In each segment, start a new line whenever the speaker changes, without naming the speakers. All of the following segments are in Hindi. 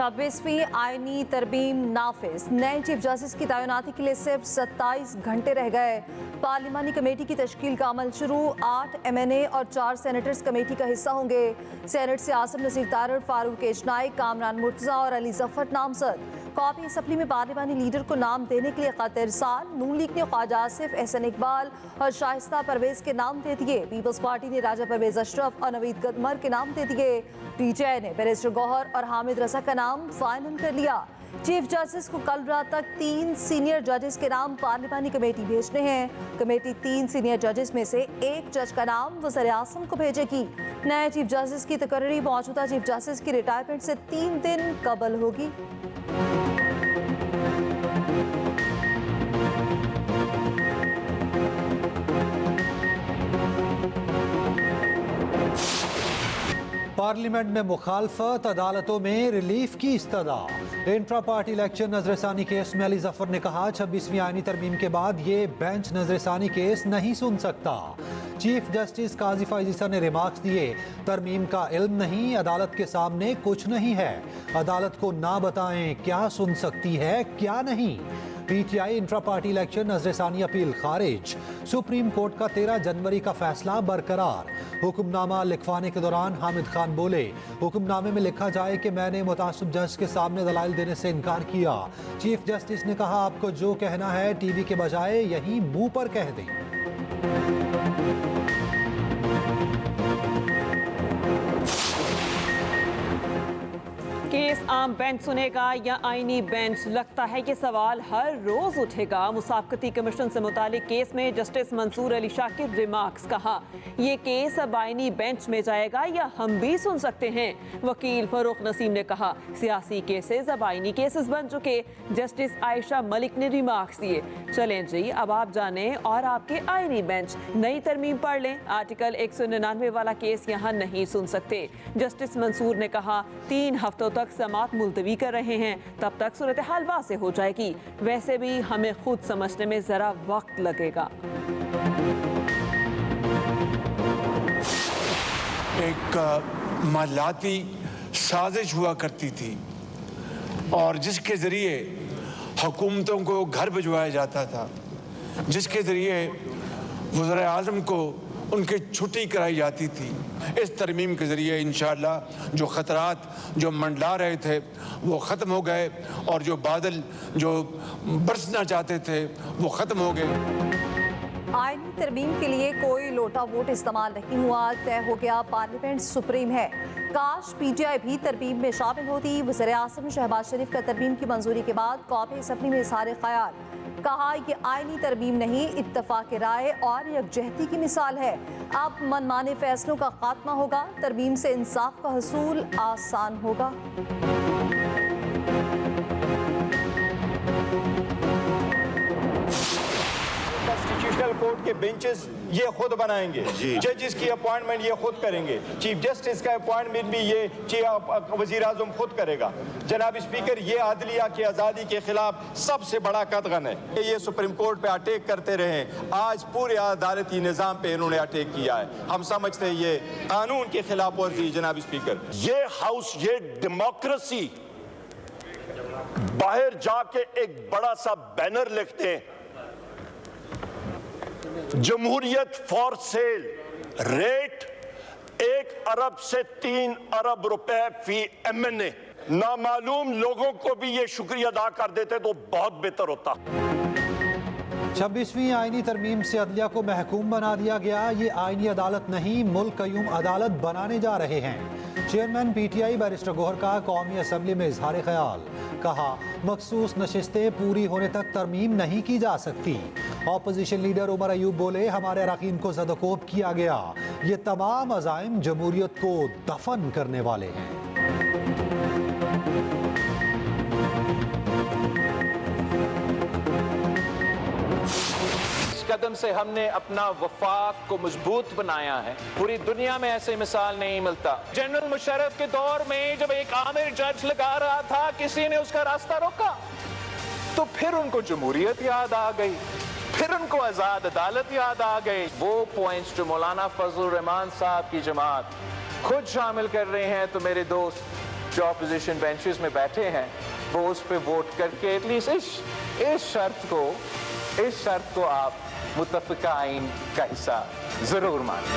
26वीं आईनी तरमीम नाफिज। नए चीफ जस्टिस की तैनाती के लिए सिर्फ 27 घंटे रह गए। पार्लिमानी कमेटी की तश्कील का अमल शुरू। 8 MNA और 4 सेनेटर्स कमेटी का हिस्सा होंगे। सेनेट से आसिम नसीर तारड़, फारूक एशनाई, कामरान मुर्तजा और अली जफर नामजद। कौमी असम्बली में पार्लिमानी लीडर को नाम देने के लिए खत इरसाल। नून लीग ने ख्वाजा आसिफ, एहसन इकबाल और शाइस्ता परवेज के नाम दे दिए। पीपल्स पार्टी ने राजा परवेज अशरफ और नवीद गदमर के नाम दे दिए। PTI ने बैरिस्टर गौहर और हामिद रजा का नाम फाइनल कर लिया। चीफ जस्टिस को कल रात तक 3 सीनियर जजेस के नाम पार्लिमानी कमेटी भेजने हैं। कमेटी 3 सीनियर जजेस में से एक जज का नाम वज़ीर आज़म को भेजेगी। नए चीफ जस्टिस की तकर्री मौजूदा चीफ जस्टिस की रिटायरमेंट से 3 दिन कबल होगी।
पार्लियामेंट में मुखालफत, अदालतों में रिलीफ की इस्तदा। इंट्रा पार्टी इलेक्शन नजरसानी केस में अली जफर ने कहा 26वीं आईनी तरमीम के बाद ये बेंच नजरसानी केस नहीं सुन सकता। चीफ जस्टिस काजी फायजीसा ने रिमार्क्स दिए, तरमीम का इल्म नहीं, अदालत के सामने कुछ नहीं है, अदालत को ना बताएं क्या सुन सकती है क्या नहीं। PTI इंट्रा पार्टी इलेक्शन नजरसानी अपील खारिज। सुप्रीम कोर्ट का 13 जनवरी का फैसला बरकरार। हुक्मनामा लिखवाने के दौरान हामिद खान बोले, हुक्मनामे में लिखा जाए कि मैंने मुतासिब जज के सामने दलाइल देने से इनकार किया। चीफ जस्टिस ने कहा, आपको जो कहना है टीवी के बजाय यहीं मुंह पर कह दें।
केस आम बेंच सुनेगा या आईनी बेंच? लगता है कि सवाल हर रोज उठेगा। मुसाबकती कमीशन से मुतालिक केस में जस्टिस मंसूर अली शाह के रिमार्क्स। कहा, ये केस अब आईनी बेंच में जाएगा या हम भी सुन सकते हैं। वकील फरूक नसीम ने कहा, सियासी केसेस अब आईनी केसेस बन चुके। जस्टिस आयशा मलिक ने रिमार्क्स दिए, चलें जी अब आप जाने और आपके आईनी बेंच नई तरमीम पढ़ लें। आर्टिकल 199 वाला केस यहाँ नहीं सुन सकते। जस्टिस मंसूर ने कहा, 3 हफ्तों तक समात मुलतवी कर रहे हैं, तब तक सूरत हाल वाज़ेह हो जाएगी। वैसे भी हमें खुद समझने में जरा वक्त लगेगा।
एक मालाती साजिश हुआ करती थी और जिसके जरिए हुकूमतों को घर भिजवाया जाता था, जिसके जरिए वज़ीर आज़म को उनकी छुट्टी कराई जाती थी। इस तरमीम के ज़रिए इंशाअल्लाह जो ख़तरात जो मंडला रहे थे वो ख़त्म हो गए और जो बादल जो बरसना चाहते थे वो ख़त्म हो गए।
आईनी तरमीम के लिए कोई लोटा वोट इस्तेमाल नहीं हुआ। तय हो गया पार्लियामेंट सुप्रीम है। काश PTI भी तरमीम में शामिल होती। वज़ीर आज़म शहबाज शरीफ का तरमीम की मंजूरी के बाद कौमी असम्बली में इज़हार ख्याल। कहा, ये आईनी तरमीम नहीं, इत्तफाक राय और यकजहती की मिसाल है। अब मनमाने फैसलों का खात्मा होगा। तरमीम से इंसाफ का हसूल आसान होगा।
कॉन्स्टिट्यूशनल कोर्ट के बेंचेस ये खुद बनाएंगे, जजेस की अपॉइंटमेंट ये खुद करेंगे, चीफ जस्टिस का अपॉइंटमेंट भी ये वजीर आज़म खुद करेगा। जनाब स्पीकर, ये आदलिया की आज़ादी के खिलाफ सबसे बड़ा कदगन है। ये सुप्रीम कोर्ट पे अटैक करते रहे, आज पूरे अदालती निज़ाम पे इन्होंने अटैक किया है। हम समझते हैं ये कानून के खिलाफ वर्जी। जनाब स्पीकर,
ये हाउस, ये डेमोक्रेसी बाहर जाके एक बड़ा सा बैनर लिखते हैं, जमहूरियत फॉर सेल, रेट 1 अरब से 3 अरब रुपए फी MNA। नामालूम लोगों को भी ये शुक्रिया अदा कर देते तो बहुत बेहतर होता।
26वीं आईनी तरमीम से अदलिया को महकूम बना दिया गया। ये आईनी अदालत नहीं, मुल्क कयूम अदालत बनाने जा रहे हैं। चेयरमैन PTI बैरिस्टर गौहर का कौमी असम्बली में इजहार ख्याल। कहा, मखसूस नशिस्तें पूरी होने तक तरमीम नहीं की जा सकती। ऑपोजिशन लीडर उमर अयूब बोले, हमारे अरकान को ज़दकोब किया गया। ये तमाम अज़ाइम जमहूरियत को दफन करने वाले हैं।
कदम से हमने अपना वफाक को मजबूत बनाया है। पूरी दुनिया में ऐसे मिसाल नहीं मिलता। जनरल मुशर्रफ के दौर में जब एक आमिर जज लगा रहा था, किसी ने उसका रास्ता रोका तो फिर उनको जमहूरियत याद आ गई, फिर उनको आजाद अदालत याद आ गई। वो पॉइंट्स जो मौलाना फजल रहमान साहब की जमात खुद शामिल कर रहे हैं, तो मेरे दोस्त जो अपोजिशन बेंचेस में बैठे हैं वो उस पर वोट करके एटलीस्ट इस शर्त को आप मुत्तफ़िका आइन का हिस्सा जरूर मानें।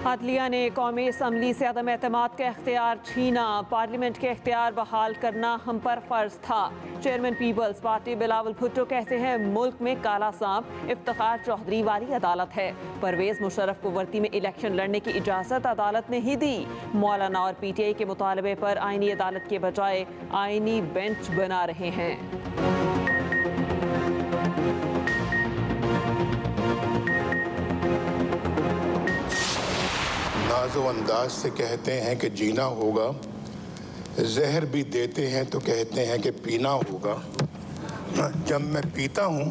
अदलिया ने कौमी असम्बली से अदम एतमाद का इख्तियार छीना। पार्लियामेंट के इख्तियार बहाल करना हम पर फर्ज था। चेयरमैन पीपल्स पार्टी बिलावल भुट्टो कहते हैं मुल्क में काला सांप इफ्तिखार चौधरी वाली अदालत है। परवेज मुशर्रफ को वर्दी में इलेक्शन लड़ने की इजाज़त अदालत ने ही दी। मौलाना और PTI के मुतालबे पर आईनी अदालत के बजाय आईनी बेंच बना रहे हैं।
नाज़ो अंदाज से कहते हैं कि जीना होगा, जहर भी देते हैं तो कहते हैं कि पीना होगा। जब मैं पीता हूँ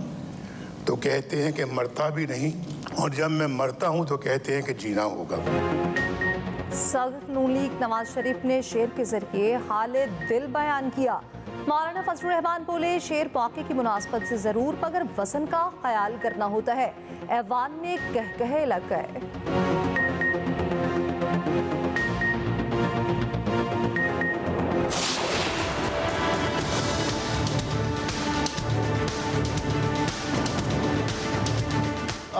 तो कहते हैं कि मरता भी नहीं, और जब मैं मरता हूँ तो कहते हैं कि जीना होगा।
सदर नून लीग नवाज शरीफ ने शेर के जरिए हाले दिल बयान किया। मौलाना फजलुर रहमान बोले, शेर मौके की मुनासबत से जरूर मगर वजन का ख्याल करना होता है। ऐवान में कहकहे लग गए।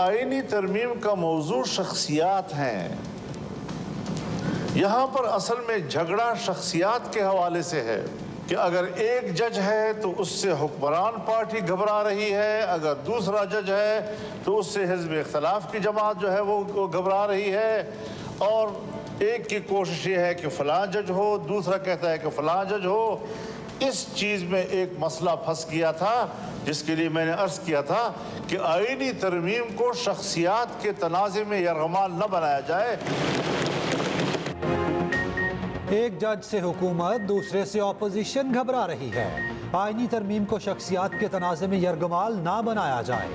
आईनी तरमीम का मौजू शख्सियात हैं। यहाँ पर असल में झगड़ा शख्सियात के हवाले से है कि अगर एक जज है तो उससे हुक्मरान पार्टी घबरा रही है, अगर दूसरा जज है तो उससे हिज़्ब इख्तिलाफ की जमात जो है वो घबरा रही है, और एक की कोशिश ये है कि फ़लाँ जज हो, दूसरा कहता है कि फ़लाँ जज हो। इस चीज़ में एक मसला फंस गया था, जिसके लिए मैंने अर्ज़ किया था कि आईनी तरमीम को शख्सियात के तनाज़े में यरगमाल न बनाया जाए।
एक जज से हुकूमत, दूसरे से ऑपोजिशन घबरा रही है। आईनी तरमीम को शख्सियात के तनाज़े में यरगमाल ना बनाया जाए।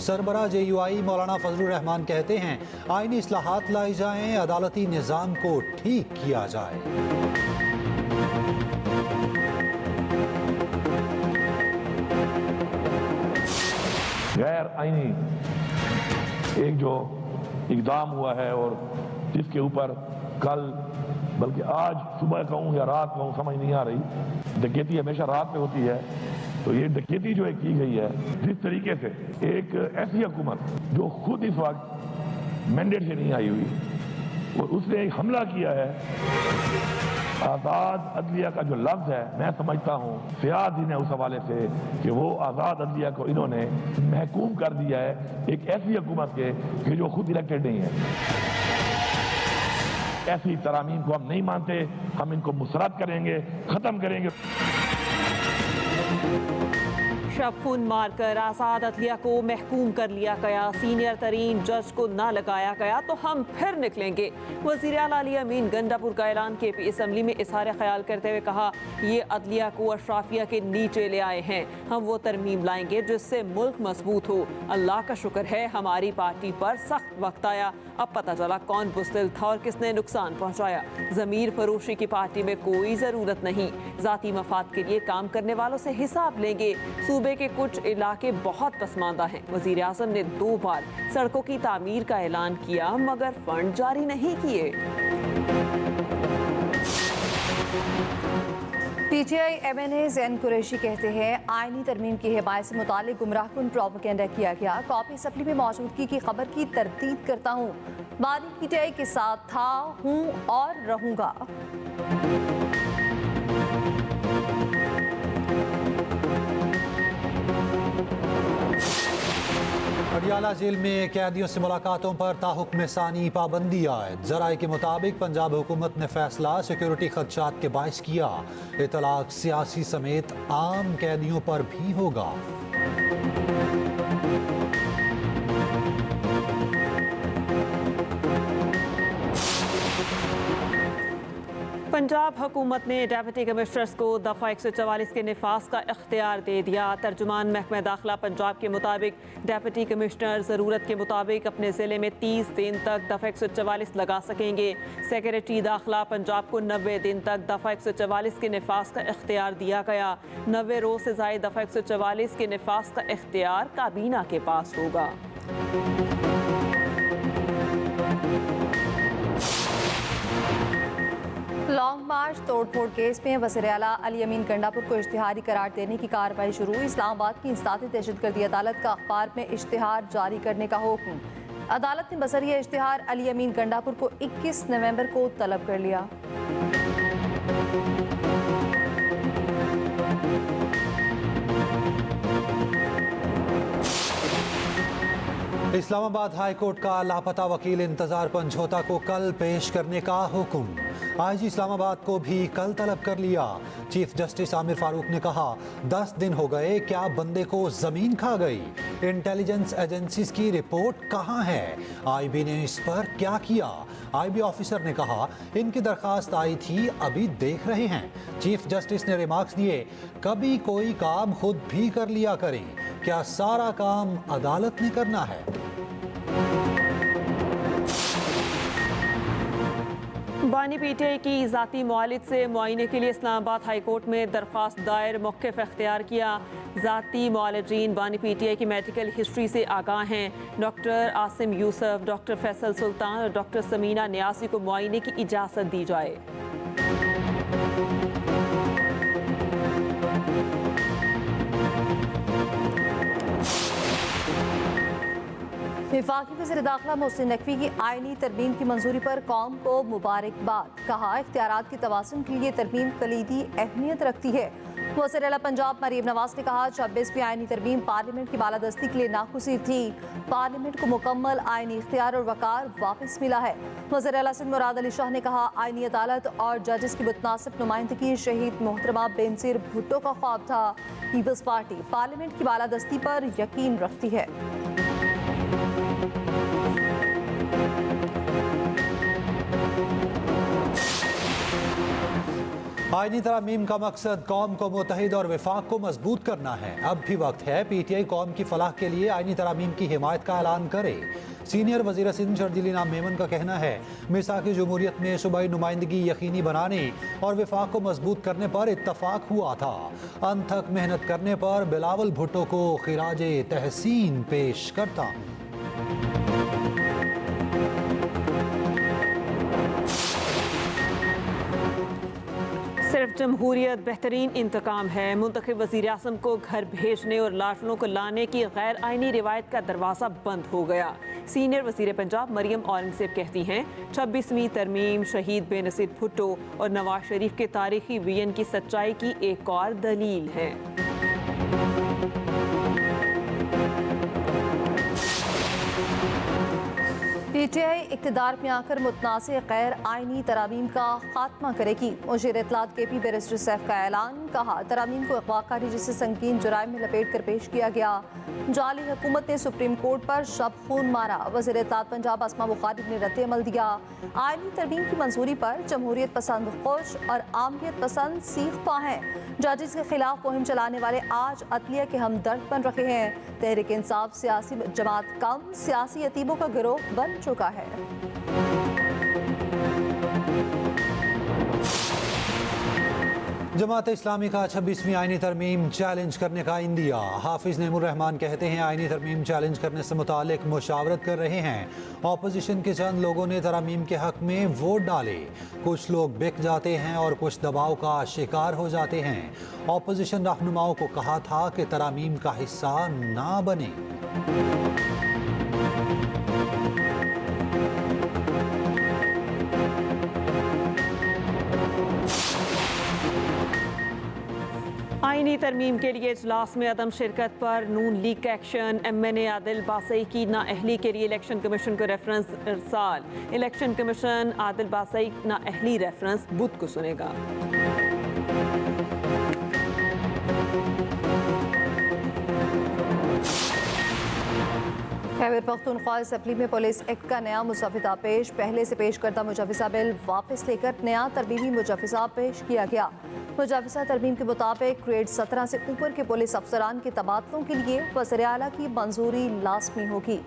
सरबरा JUI मौलाना फजलुर रहमान कहते हैं आईनी इस्लाहात लाई जाएं, अदालती निज़ाम को ठीक किया जाए।
गैर आईनी एक जो इक़दाम हुआ है और जिसके ऊपर कल बल्कि आज सुबह कहूँ या रात कहूँ समझ नहीं आ रही, डकैती हमेशा रात में होती है, तो ये डकैती जो की गई है जिस तरीके से एक ऐसी हुकूमत जो खुद इस वक्त मैंडेट से नहीं आई हुई और उसने एक हमला किया है। आज़ाद अदलिया का जो लफ्ज़ है, मैं समझता हूँ सियासी ने उस हवाले से कि वो आज़ाद अदलिया को इन्होंने महकूम कर दिया है एक ऐसी हुकूमत के कि जो खुद इलेक्टेड नहीं है। ऐसी तरामीम को हम नहीं मानते, हम इनको मुसरत करेंगे, ख़त्म करेंगे।
शब खून मारकर आज़ाद अदलिया को महकूम कर लिया गया, सीनियर तरीन जज को ना लगाया गया तो हम फिर निकलेंगे। वज़ीर आला अली अमीन गंडापुर का ऐलान KP असम्बली में इज़हार ख्याल करते हुए कहा, ये अदलिया को अशराफिया के नीचे ले आए हैं, हम वो तरमीम लाएंगे जिससे मुल्क मजबूत हो। अल्लाह का शुक्र है हमारी पार्टी पर सख्त वक्त आया, अब पता चला कौन बुज़दिल था और किसने नुकसान पहुँचाया। ज़मीर फरोशी की पार्टी में कोई ज़रूरत नहीं, ज़ाती मफाद के लिए काम करने वालों से हिसाब लेंगे। सूबे के कुछ इलाके बहुत पसमानदा हैं। वज़ीर आज़म ने 2 बार सड़कों की तामीर का ऐलान किया मगर फंड जारी नहीं किए।
PTI MNA ज़ैन कुरैशी कहते हैं आईनी तरमीम की हिमायत से मुतालिक गुमराहकुन प्रोपेगेंडा किया गया। कॉपी असम्बली में मौजूदगी की खबर की तरदीद करता हूँ। बानी PTI के साथ था, हूँ और रहूँगा।
पटियाला जेल में कैदियों से मुलाकातों पर ताहुक्म सानी पाबंदी आयद। ज़राए के मुताबिक पंजाब हुकूमत ने फैसला सिक्योरिटी खदशात के बाइस किया। इतलाक सियासी समेत आम कैदियों पर भी होगा।
पंजाब हुकूमत ने डेप्यूटी कमिश्नर्स को दफ़ा 144 के निफाज का इख्तियार दे दिया। तर्जुमान महकमा दाखिला पंजाब के मुताबिक डेप्यूटी कमिश्नर ज़रूरत के मुताबिक अपने ज़िले में 30 दिन तक दफ़ा 144 लगा सकेंगे। सेक्रेटरी दाखिला पंजाब को 90 दिन तक दफ़ा 144 के निफाज का इख्तियार दिया गया। 90 रोज़ से ज़ायद दफ़ा 144 के निफाज का इख्तियार काबीना के पास होगा।
लॉन्ग मार्च तोड़फोड़ केस में वज़ीर-ए-आला अली अमीन गंडापुर को इश्तिहारी करार देने की कार्रवाई शुरू। इस्लामाबाद की इंसदादी दहशतगर्दी अदालत का अखबार में इश्तिहार जारी करने का हुक्म। अदालत ने बज़रिए इश्तिहार अली अमीन गंडापुर को 21 नवंबर को तलब कर लिया।
इस्लामाबाद हाई कोर्ट का लापता वकील इंतजार पंजोता को कल पेश करने का हुक्म। आईजी इस्लामाबाद को भी कल तलब कर लिया। चीफ जस्टिस आमिर फारूक ने कहा 10 दिन हो गए, क्या बंदे को जमीन खा गई? इंटेलिजेंस एजेंसीज की रिपोर्ट कहाँ है? आईबी ने इस पर क्या किया? आईबी ऑफिसर ने कहा इनकी दरखास्त आई थी, अभी देख रहे हैं। चीफ जस्टिस ने रिमार्क्स दिए कभी कोई काम खुद भी कर लिया करें, क्या सारा काम अदालत ने करना है?
बानी पीटीआई की ज़ाती मुआलिद से मुआइने के लिए इस्लामाबाद हाई कोर्ट में दरख्वास्त दायर, मौक़िफ़ इख्तियार किया। ज़ाती मुआलिजीन बानी पीटीआई की मेडिकल हिस्ट्री से आगाह हैं। डॉक्टर आसिम यूसुफ, डॉक्टर फैसल सुल्तान और डॉक्टर समीना न्यासी को मुआइने की इजाज़त दी जाए।
वफाकी वज़ीर दाखिला मोहसिन नकवी की आईनी तरमीम की मंजूरी पर कौम को मुबारकबाद। कहा इख्तियारात की तवाज़ुन के लिए तरमीम कलीदी अहमियत रखती है। वज़ीर-ए-आला पंजाब मरीम नवाज ने कहा 26वीं आईनी तरमीम पार्लियामेंट की बालादस्ती के लिए नाखुशी थी। पार्लियामेंट को मुकम्मल आईनी इख्तियार और वकार वापस मिला है। वज़ीर-ए-आला सिंध मुराद अली शाह ने कहा आईनी अदालत और जजेस की मुतनासिब नुमाइंदगी शहीद मोहतरमा बेनज़ीर भुट्टो का ख्वाब था। पीपल्स पार्टी पार्लियामेंट की बालादस्ती पर यकीन रखती है।
आईनी तरमीम का मकसद कौम को मुत्तहिद और वफाक को मजबूत करना है। अब भी वक्त है पीटीआई कौम की फलाह के लिए आईनी तरमीम की हिमायत का ऐलान करे। सीनियर वज़ीर सिंध शर्जील इनाम मेमन का कहना है मिसाक़ जमहूरियत में सूबाई नुमाइंदगी यकीनी बनाने और वफाक को मजबूत करने पर इत्तफाक हुआ था। अनथक मेहनत करने पर बिलावल भुट्टो को खिराजे तहसीन पेश करता हूँ।
सिर्फ जमहूरियत बेहतरीन इंतकाम है। मुंतखब वज़ीर आज़म को घर भेजने और लाडलों को लाने की गैर आइनी रिवायत का दरवाज़ा बंद हो गया। सीनियर वज़ीर पंजाब मरियम औरंगज़ेब कहती हैं 26वीं तरमीम शहीद बेनज़ीर भुट्टो और नवाज शरीफ के तारीखी विजन की सच्चाई की एक और दलील है।
पीटीआई इक़्तिदार में आकर मुतनाज़ गैर आइनी तरामीम का खात्मा करेगी। मुशीर इत्तलात KP बैरिस्टर सैफ का ऐलान। कहा तरामीम को अगवाकारी जैसे संगीन जुराइम में लपेट कर पेश किया गया। जाली हुकूमत ने सुप्रीम कोर्ट पर शब खून मारा। वज़ीर इत्तलात पंजाब अस्मा बुखारी ने रद्द अमल दिया। आइनी तरमीम की मंजूरी पर जमहूरियत पसंद खुश और आमरीत पसंद सीख पा हैं। जजेस के खिलाफ मुहिम चलाने वाले आज अदलिया के हमदर्द बन रहे हैं। तहरीक इंसाफ सियासी जमात कम, सियासी यतीमों का गिरोह बन चुका है।
जमात इस्लामी का 26वीं आईनी तरमीम चैलेंज करने का इंदिया। हाफिज नेमुर रहमान कहते हैं आईनी तरमीम चैलेंज करने से मुतालिक मुशावरत कर रहे हैं। ऑपोजिशन के चंद लोगों ने तरमीम के हक में वोट डाले। कुछ लोग बिक जाते हैं और कुछ दबाव का शिकार हो जाते हैं। ऑपोजिशन रहनुमाओं को कहा था कि तरमीम का हिस्सा ना बने।
आईनी तरमीम के लिए इजलास में अदम शिरकत पर नून लीग का एक्शन। MNA आदिल बासई की नाअहली के लिए इलेक्शन कमीशन को रेफरेंस इरसाल। इलेक्शन कमीशन आदिल बासई नाअहली रेफरेंस बुध को सुनेगा।
खैबर पख्तूनख्वा असेंबली में पुलिस एक्ट का नया मुजव्वज़ा पेश। पहले से पेश करदा मुजव्वज़ा बिल वापस लेकर नया तरमीमी मुजव्वज़ा पेश किया गया। मुजव्वज़ा तरमीम के मुताबिक ग्रेड 17 से ऊपर के पुलिस अफसरान के तबादलों के लिए वज़ीर आला की मंजूरी लाजमी होगी।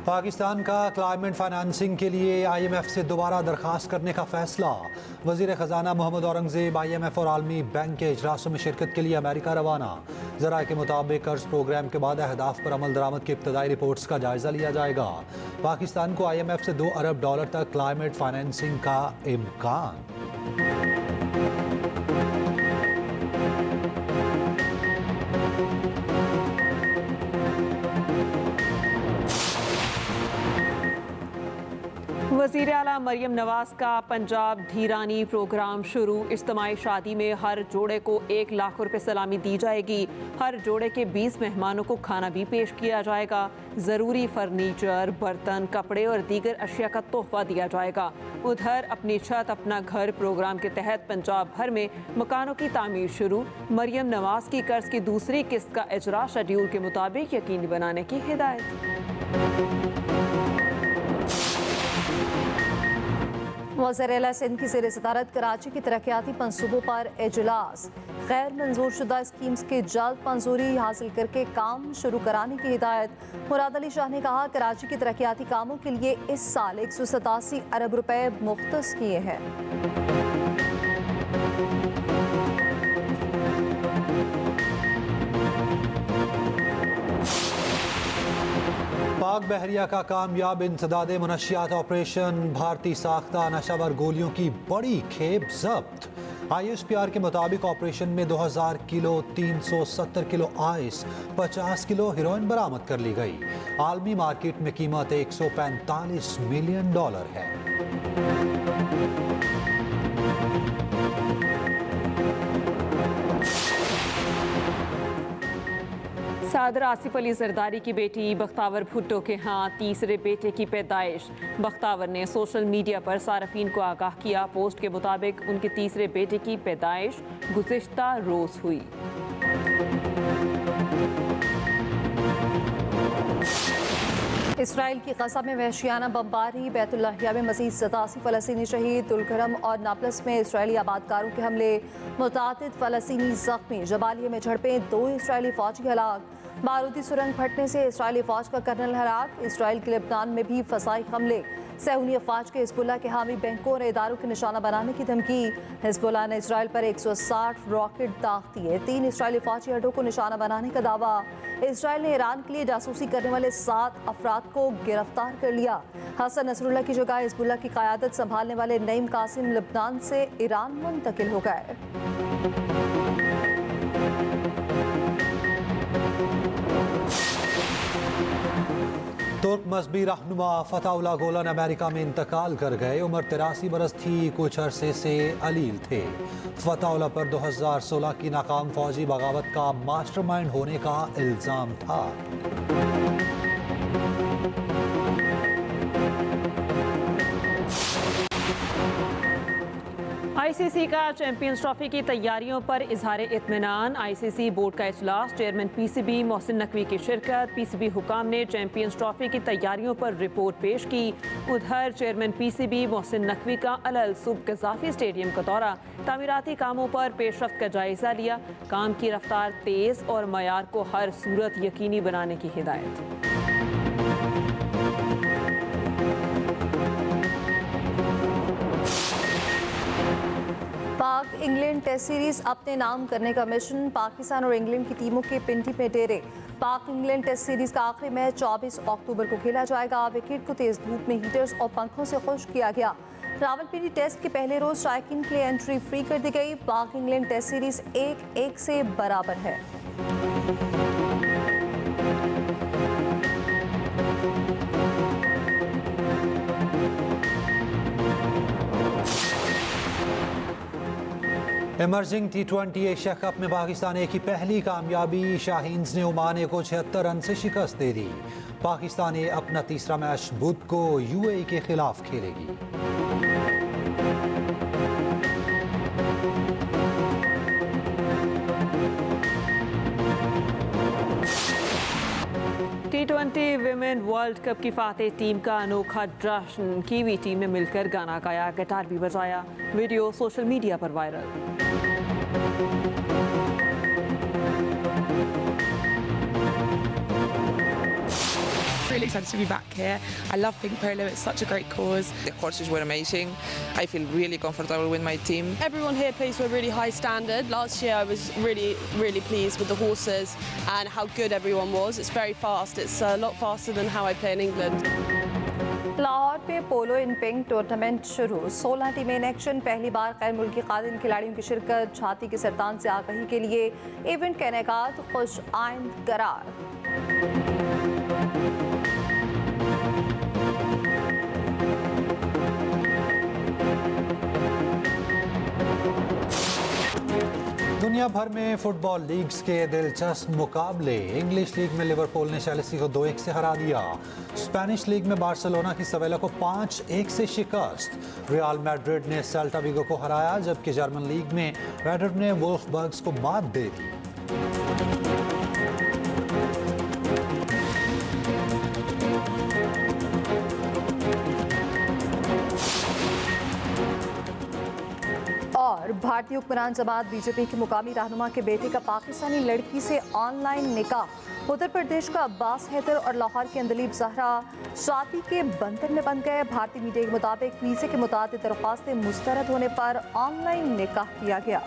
पाकिस्तान का क्लाइमेट फाइनेंसिंग के लिए IMF से दोबारा दरखास्त करने का फैसला। वजीर खजाना मोहम्मद औरंगजेब IMF और आलमी बैंक के इजलासों में शिरकत के लिए अमेरिका रवाना। ज़राए के मुताबिक कर्ज प्रोग्राम के बाद अहदाफ पर अमल दरामद की इब्तदाई रिपोर्ट्स का जायजा लिया जाएगा। पाकिस्तान को IMF से $2 अरब तक क्लाइमेट फाइनेंसिंग का इम्कान।
वज़ीर आला मरियम नवाज का पंजाब धीरानी प्रोग्राम शुरू। इज्तिमाई शादी में हर जोड़े को 1 लाख रुपए सलामी दी जाएगी। हर जोड़े के 20 मेहमानों को खाना भी पेश किया जाएगा। ज़रूरी फर्नीचर, बर्तन, कपड़े और दीगर अशिया का तोहफा दिया जाएगा। उधर अपनी छत अपना घर प्रोग्राम के तहत पंजाब भर में मकानों की तामीर शुरू। मरियम नवाज की कर्ज की दूसरी किस्त का इजरा शेड्यूल के मुताबिक यकीनी बनाने की हिदायत।
वज़ीर-ए-आला सिंध की ज़ेर सदारत कराची की तरक्याती मंसूबों पर इजलास। गैर मंजूर शुदा स्कीम्स की जल्द मंजूरी हासिल करके काम शुरू कराने की हिदायत। मुराद अली शाह ने कहा, कराची के तरक्याती कामों के लिए इस साल 187 अरब रुपए मुख्तस किए हैं।
पाक बहरिया का कामयाब इंसदाद मुनशियात ऑपरेशन। भारतीय साख्ता नशावर गोलियों की बड़ी खेप जब्त। ISPR के मुताबिक ऑपरेशन में 2000 kilo 370 kilo ice 50 kilo heroin बरामद कर ली गई। आलमी मार्केट में कीमत $145 मिलियन है।
सदर आसिफ अली जरदारी की बेटी बख्तावर भुट्टो के यहाँ तीसरे बेटे की पैदाइश। बख्तावर ने सोशल मीडिया पर सार्फिन को आगाह किया। पोस्ट के मुताबिक उनके तीसरे बेटे की पैदाइश गुज़िश्ता रोज़ हुई।
इसराइल की गज़ा में वहशियाना बमबारी। बैतुल्लाहिया में मज़ीद 87 फ़लस्तीनी शहीद। दुलकरम और नापलस में इसराइली आबादकारों के हमले, मुतादिद फ़लस्तीनी ज़ख्मी। जबालिया में झड़पें, 2 इसराइली फ़ौजी हलाक। बारूदी सुरंग फटने से इसराइली फ़ौज का कर्नल हलाक। इसराइल के लेबनान में भी फ़साई हमले। सहूनी अफवाज के हिज़्बुल्लाह के हामी बैंकों और इदारों के निशाना बनाने की धमकी। हिज़्बुल्लाह ने इसराइल पर 160 रॉकेट दाग दिए। 3 इसराइली फ़ौजी अड्डों को निशाना बनाने का दावा। इसराइल ने ईरान के लिए जासूसी करने वाले 7 अफराद को गिरफ्तार कर लिया। हसन नसरुल्लाह की जगह हिज़्बुल्लाह की क़यादत संभालने वाले नईम कासिम लेबनान से ईरान मुंतकिल हो गए।
तुर्क मजहबी रहनुमा फताउल्लाह गोलन अमेरिका में इंतकाल कर गए। उम्र 83 बरस थी। कुछ अरसे से अलील थे। फताउल्लाह पर 2016 की नाकाम फौजी बगावत का मास्टरमाइंड होने का इल्ज़ाम था।
ICC का चैंपियंस ट्रॉफी की तैयारियों पर इजहार इत्मीनान। ICC बोर्ड का इजलास। चेयरमैन PCB मोहसिन नकवी की शिरकत। PCB हुकाम ने चैंपियंस ट्रॉफी की तैयारियों पर रिपोर्ट पेश की। उधर चेयरमैन PCB मोहसिन नकवी का अल सुब कज़ाफी स्टेडियम का दौरा। तामीराती कामों पर पेशरफ्त का जायजा लिया। काम की रफ्तार तेज़ और मयार को हर सूरत यकीनी बनाने की हिदायत।
पाक इंग्लैंड टेस्ट सीरीज अपने नाम करने का मिशन। पाकिस्तान और इंग्लैंड की टीमों के पिंडी में डेरे। पाक इंग्लैंड टेस्ट सीरीज का आखिरी मैच 24 अक्टूबर को खेला जाएगा। विकेट को तेज धूप में हीटर्स और पंखों से खुश्क किया गया। रावलपिंडी टेस्ट के पहले रोज शायकीन के लिए एंट्री फ्री कर दी गई। पाक इंग्लैंड टेस्ट सीरीज 1-1 से बराबर है।
इमर्जिंग T20 एशिया कप में पाकिस्तान ए की पहली कामयाबी। शाहीन्स ने ओमान को 76 रन से शिकस्त दे दी। पाकिस्तान ए अपना तीसरा मैच बुध को UAE के खिलाफ खेलेगी।
T20 विमेन वर्ल्ड कप की फातेह टीम का अनोखा जश्न। कीवी टीम ने मिलकर गाना गाया, गिटार भी बजाया। वीडियो सोशल मीडिया पर viral.
really excited to be back here. I love Pink Polo, it's such a great cause.
The horses were amazing. I feel really comfortable with my team.
Everyone here plays to a really high standard. Last year I was really pleased with the horses and how good everyone was. It's very fast. It's a lot faster than how I play in England.
Lahore पे पोलो इन पिंक टूर्नामेंट शुरू। 16 टीमें इन एक्शन। पहली बार गैर मुल्की कादिन खिलाड़ियों की शिरकत। छाती के सरतान से आगाही के लिए इवेंट का इनेकाद। खुश आइंद करार।
दुनिया भर में फुटबॉल लीग्स के दिलचस्प मुकाबले। इंग्लिश लीग में लिवरपूल ने चेल्सी को 2-1 से हरा दिया। स्पेनिश लीग में बार्सिलोना की सवेला को 5-1 से शिकस्त। रियल मैड्रिड ने सेल्टा विगो को हराया, जबकि जर्मन लीग में रेडर ने वोल्फसबर्ग को मात दे दी।
और भारतीय हुक्मरान जमात बीजेपी के मुकामी रहनुमा के बेटे का पाकिस्तानी लड़की से ऑनलाइन निकाह। उत्तर प्रदेश का अब्बास हैदर और लाहौर के अंदलीब जहरा शादी के बंधन में बंध गए। भारतीय मीडिया के मुताबिक वीजे के मुताबिक दरख्वास्तें मुस्तरद होने पर ऑनलाइन निकाह किया गया।